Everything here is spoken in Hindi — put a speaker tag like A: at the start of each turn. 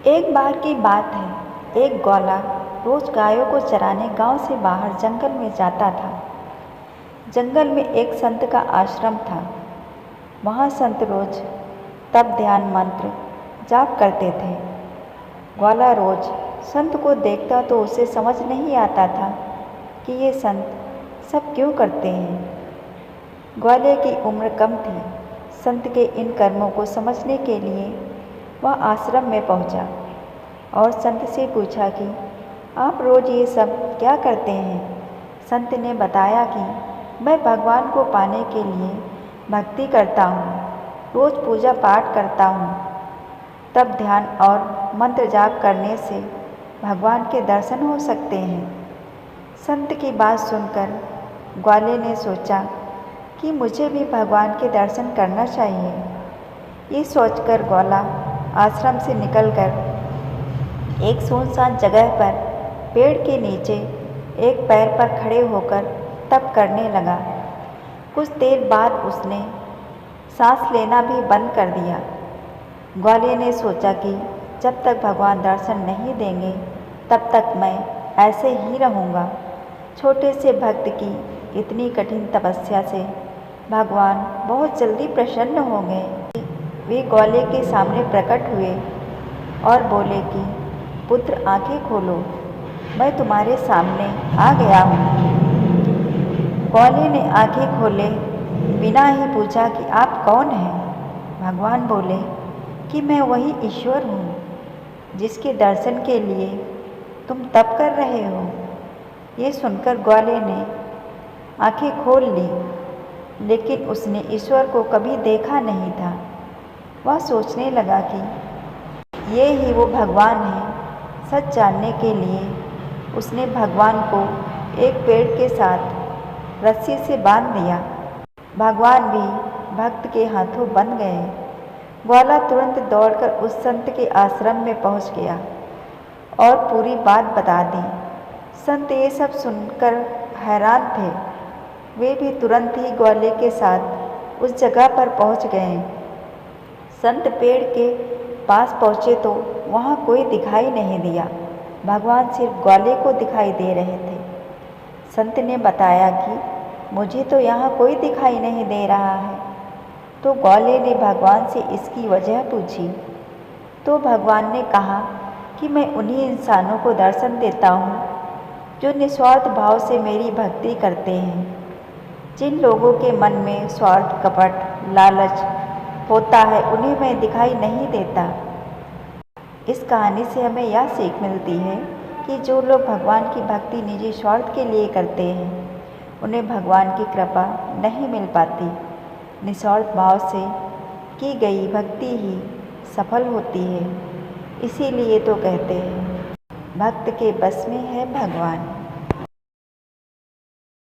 A: एक बार की बात है, एक ग्वाला रोज गायों को चराने गांव से बाहर जंगल में जाता था। जंगल में एक संत का आश्रम था। वहां संत रोज तप ध्यान मंत्र जाप करते थे। ग्वाला रोज संत को देखता तो उसे समझ नहीं आता था कि ये संत सब क्यों करते हैं। ग्वाले की उम्र कम थी। संत के इन कर्मों को समझने के लिए वह आश्रम में पहुंचा और संत से पूछा कि आप रोज ये सब क्या करते हैं। संत ने बताया कि मैं भगवान को पाने के लिए भक्ति करता हूँ, रोज पूजा पाठ करता हूँ। तब ध्यान और मंत्र जाप करने से भगवान के दर्शन हो सकते हैं। संत की बात सुनकर ग्वाले ने सोचा कि मुझे भी भगवान के दर्शन करना चाहिए। ये सोचकर ग्वाला आश्रम से निकलकर एक सुनसान जगह पर पेड़ के नीचे एक पैर पर खड़े होकर तप करने लगा। कुछ देर बाद उसने सांस लेना भी बंद कर दिया। ग्वाले ने सोचा कि जब तक भगवान दर्शन नहीं देंगे तब तक मैं ऐसे ही रहूँगा। छोटे से भक्त की इतनी कठिन तपस्या से भगवान बहुत जल्दी प्रसन्न हो गए। वे ग्वाले के सामने प्रकट हुए और बोले कि पुत्र आंखें खोलो, मैं तुम्हारे सामने आ गया हूँ। ग्वाले ने आंखें खोले बिना ही पूछा कि आप कौन हैं। भगवान बोले कि मैं वही ईश्वर हूँ जिसके दर्शन के लिए तुम तप कर रहे हो। ये सुनकर ग्वाले ने आंखें खोल ली, लेकिन उसने ईश्वर को कभी देखा नहीं था। वह सोचने लगा कि ये ही वो भगवान है। सच जानने के लिए उसने भगवान को एक पेड़ के साथ रस्सी से बांध दिया। भगवान भी भक्त के हाथों बंध गए। ग्वाला तुरंत दौड़कर उस संत के आश्रम में पहुंच गया और पूरी बात बता दी। संत ये सब सुनकर हैरान थे। वे भी तुरंत ही ग्वाले के साथ उस जगह पर पहुंच गए। संत पेड़ के पास पहुँचे तो वहाँ कोई दिखाई नहीं दिया। भगवान सिर्फ ग्वाले को दिखाई दे रहे थे। संत ने बताया कि मुझे तो यहाँ कोई दिखाई नहीं दे रहा है। तो ग्वाले ने भगवान से इसकी वजह पूछी तो भगवान ने कहा कि मैं उन्हीं इंसानों को दर्शन देता हूँ जो निस्वार्थ भाव से मेरी भक्ति करते हैं। जिन लोगों के मन में स्वार्थ, कपट, लालच होता है उन्हें मैं दिखाई नहीं देता। इस कहानी से हमें यह सीख मिलती है कि जो लोग भगवान की भक्ति निजी स्वार्थ के लिए करते हैं उन्हें भगवान की कृपा नहीं मिल पाती। निस्वार्थ भाव से की गई भक्ति ही सफल होती है। इसीलिए तो कहते हैं भक्त के बस में है भगवान।